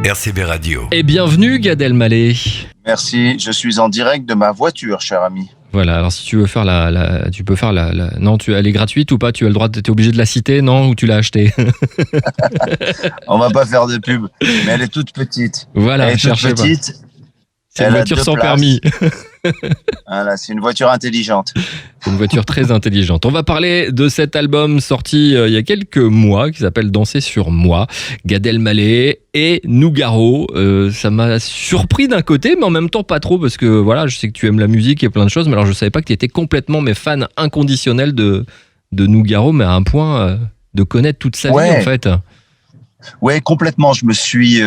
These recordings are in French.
RCB Radio. Et bienvenue Gad Elmaleh. Merci, je suis en direct de ma voiture, cher ami. Voilà, alors si tu veux faire tu peux faire non, elle est gratuite ou pas? Tu as le droit, t'es obligé de la citer, non? Ou tu l'as achetée? On va pas faire de pub, mais elle est toute petite. Voilà, elle est toute petite. C'est une voiture sans permis. Voilà, c'est une voiture intelligente. C'est une voiture très intelligente. On va parler de cet album sorti il y a quelques mois qui s'appelle Danser sur moi. Gad Elmaleh et Nougaro. Ça m'a surpris d'un côté, mais en même temps pas trop parce que voilà, je sais que tu aimes la musique et plein de choses, mais alors je savais pas que tu étais complètement fan inconditionnel de Nougaro, mais à un point de connaître toute sa vie en fait. Ouais, complètement. Je me suis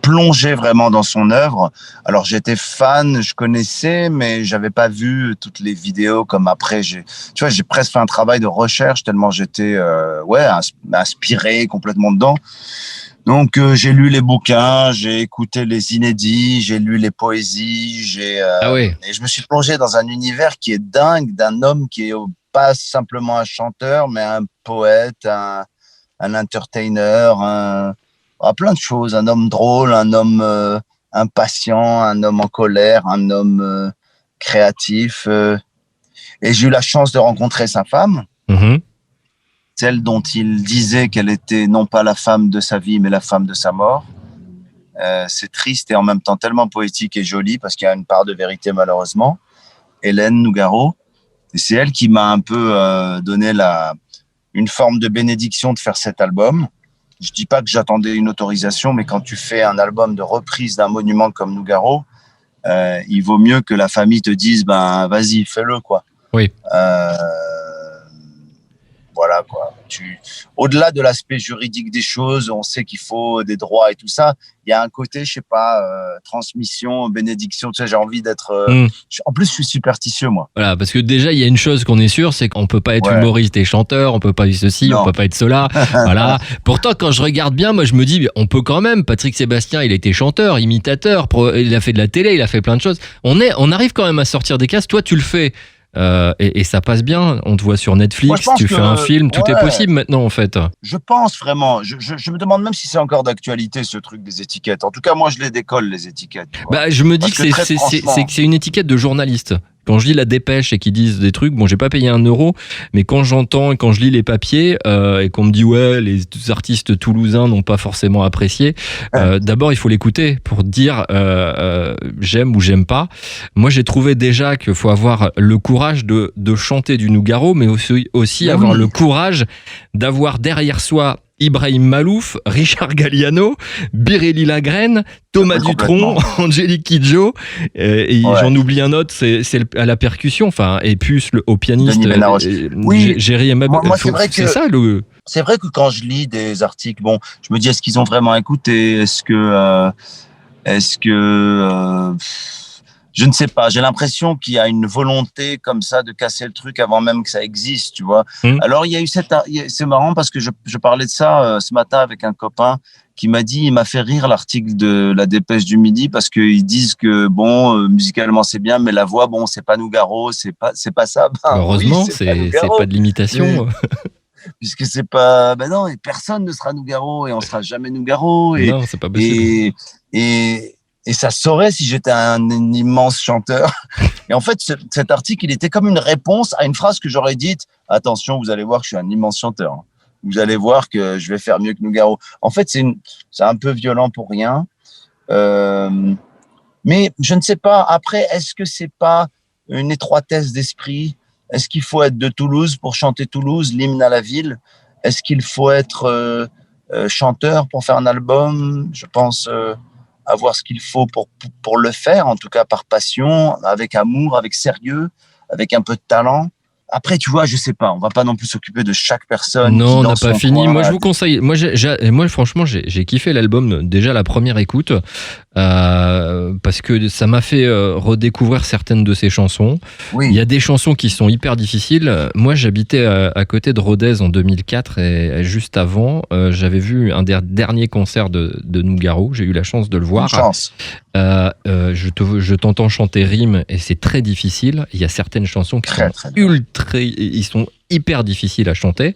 plongé vraiment dans son œuvre. Alors j'étais fan, je connaissais, mais j'avais pas vu toutes les vidéos comme après. J'ai presque fait un travail de recherche tellement j'étais inspiré complètement dedans. Donc j'ai lu les bouquins, j'ai écouté les inédits, j'ai lu les poésies, et je me suis plongé dans un univers qui est dingue, d'un homme qui est pas simplement un chanteur, mais un poète, un entertainer, plein de choses, un homme drôle, un homme impatient, un homme en colère, un homme créatif. Et j'ai eu la chance de rencontrer sa femme, celle dont il disait qu'elle était non pas la femme de sa vie, mais la femme de sa mort. C'est triste et en même temps tellement poétique et joli parce qu'il y a une part de vérité malheureusement. Hélène Nougaro. Et c'est elle qui m'a un peu donné une forme de bénédiction de faire cet album. Je dis pas que j'attendais une autorisation, mais quand tu fais un album de reprise d'un monument comme Nougaro, il vaut mieux que la famille te dise, vas-y, fais-le, quoi. Oui. Voilà, quoi. Au-delà de l'aspect juridique des choses, on sait qu'il faut des droits et tout ça. Il y a un côté, je sais pas, transmission, bénédiction. Tu sais, j'ai envie d'être. En plus, je suis superstitieux, moi. Voilà, parce que déjà, il y a une chose qu'on est sûr, c'est qu'on peut pas être humoriste et chanteur, on peut pas être ceci, on peut pas être cela. Voilà. Pourtant, quand je regarde bien, moi, je me dis, on peut quand même. Patrick Sébastien, il a été chanteur, imitateur, il a fait de la télé, il a fait plein de choses. On arrive quand même à sortir des cases. Toi, tu le fais. Et ça passe bien, on te voit sur Netflix, tu fais un film, tout est possible maintenant en fait. Je pense vraiment, je me demande même si c'est encore d'actualité ce truc des étiquettes. En tout cas, moi je les décolle les étiquettes. Je me dis que c'est une étiquette de journaliste. Quand je lis la dépêche et qu'ils disent des trucs, bon, j'ai pas payé 1 euro, mais quand j'entends et quand je lis les papiers et qu'on me dit les artistes toulousains n'ont pas forcément apprécié, d'abord il faut l'écouter pour dire j'aime ou j'aime pas. Moi j'ai trouvé déjà qu'il faut avoir le courage de chanter du Nougaro, mais aussi avoir le courage d'avoir derrière soi Ibrahim Malouf, Richard Galliano, Biréli Lagrène, Thomas Dutronc, Angélique Kidjo, et j'en oublie un autre, c'est à la percussion, et plus au pianiste, Géry Emab. C'est vrai que c'est vrai que quand je lis des articles, je me dis est-ce qu'ils ont vraiment écouté, est-ce que je ne sais pas. J'ai l'impression qu'il y a une volonté comme ça de casser le truc avant même que ça existe, tu vois. Alors, il y a eu c'est marrant parce que je parlais de ça ce matin avec un copain qui m'a dit, il m'a fait rire l'article de la Dépêche du Midi parce qu'ils disent que musicalement c'est bien, mais la voix, c'est pas Nougaro, c'est pas ça. Heureusement, c'est pas de l'imitation. Puisque c'est pas, non, et personne ne sera Nougaro et on sera jamais Nougaro. Non, c'est pas possible. Et ça saurait si j'étais un immense chanteur. Et en fait, cet article, il était comme une réponse à une phrase que j'aurais dite. Attention, vous allez voir que je suis un immense chanteur. Vous allez voir que je vais faire mieux que Nougaro. En fait, c'est un peu violent pour rien. Mais je ne sais pas. Après, est-ce que c'est pas une étroitesse d'esprit? Est-ce qu'il faut être de Toulouse pour chanter Toulouse, l'hymne à la ville? Est-ce qu'il faut être chanteur pour faire un album? Je pense avoir ce qu'il faut pour le faire, en tout cas par passion, avec amour, avec sérieux, avec un peu de talent. Après, tu vois, je sais pas, on va pas non plus s'occuper de chaque personne. Non, on n'a pas fini. Moi, je vous conseille. Moi, franchement, j'ai kiffé l'album déjà la première écoute parce que ça m'a fait redécouvrir certaines de ses chansons. Oui. Il y a des chansons qui sont hyper difficiles. Moi, j'habitais à côté de Rodez en 2004 et juste avant, j'avais vu un des derniers concerts de Nougaro. J'ai eu la chance de le voir. Une chance. Je t'entends chanter rime et c'est très difficile. Il y a certaines chansons qui sont ultra, ils sont hyper difficiles à chanter.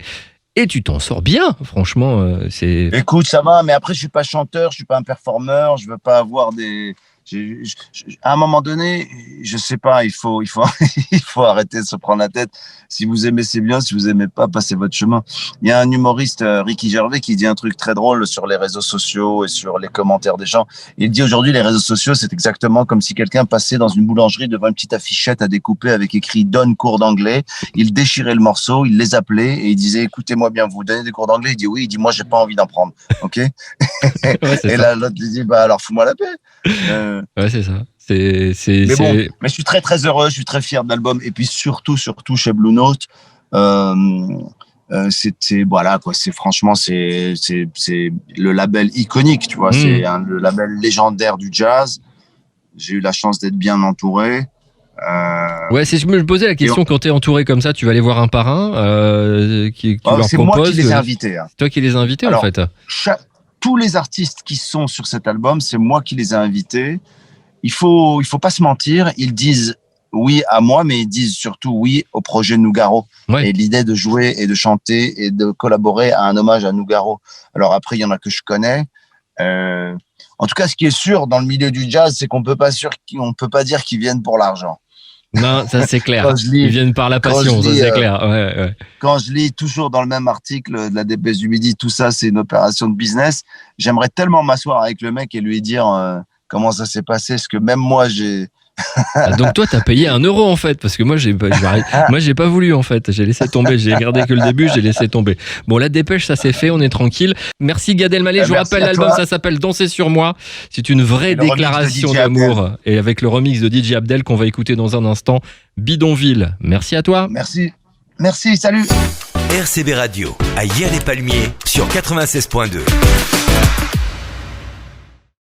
et tu t'en sors bien. Franchement, c'est. Écoute, ça va, mais après, je suis pas chanteur, je suis pas un performeur, je veux pas avoir des. À un moment donné, je sais pas, il faut il faut arrêter de se prendre la tête. Si vous aimez, c'est bien. Si vous aimez pas, passez votre chemin. Il y a un humoriste, Ricky Gervais, qui dit un truc très drôle sur les réseaux sociaux et sur les commentaires des gens. Il dit aujourd'hui, les réseaux sociaux, c'est exactement comme si quelqu'un passait dans une boulangerie devant une petite affichette à découper avec écrit donne cours d'anglais. Il déchirait le morceau, il les appelait et il disait écoutez-moi bien, vous donnez des cours d'anglais. Il dit oui, il dit moi j'ai pas envie d'en prendre. Ok. Ouais, et là l'autre lui dit bah alors fous-moi la paix. Ouais, c'est ça. Mais bon, mais je suis très très heureux, je suis très fier de l'album et puis surtout chez Blue Note, c'était voilà quoi, c'est franchement c'est le label iconique, tu vois, c'est le label légendaire du jazz. J'ai eu la chance d'être bien entouré. Ouais, je me posais la question, quand t'es entouré comme ça, tu vas aller voir un par un, tu leur proposes. C'est moi qui les ai invités. C'est toi qui les as invités. Alors, en fait. Tous les artistes qui sont sur cet album, c'est moi qui les ai invités. Il faut pas se mentir. Ils disent oui à moi, mais ils disent surtout oui au projet Nougaro. Ouais. Et l'idée de jouer et de chanter et de collaborer à un hommage à Nougaro. Alors après, il y en a que je connais. En tout cas, ce qui est sûr dans le milieu du jazz, c'est qu'on peut pas dire qu'ils viennent pour l'argent. Non, ça c'est clair. Ils viennent par la passion, ça c'est clair. Ouais. Quand je lis toujours dans le même article de la Dépêche du Midi, tout ça c'est une opération de business. J'aimerais tellement m'asseoir avec le mec et lui dire comment ça s'est passé, parce que même moi j'ai. Donc toi t'as payé 1 euro en fait, parce que moi j'ai pas voulu en fait, j'ai laissé tomber, j'ai regardé que le début, j'ai laissé tomber. Bon, la dépêche ça c'est fait, on est tranquille. Merci Gad Elmaleh, je vous rappelle l'album, ça s'appelle Danser sur moi, c'est une vraie déclaration d'amour, et avec le remix de DJ Abdel qu'on va écouter dans un instant, Bidonville. Merci à toi. Merci, salut. RCB Radio, à Hyères-les-Palmiers sur 96.2.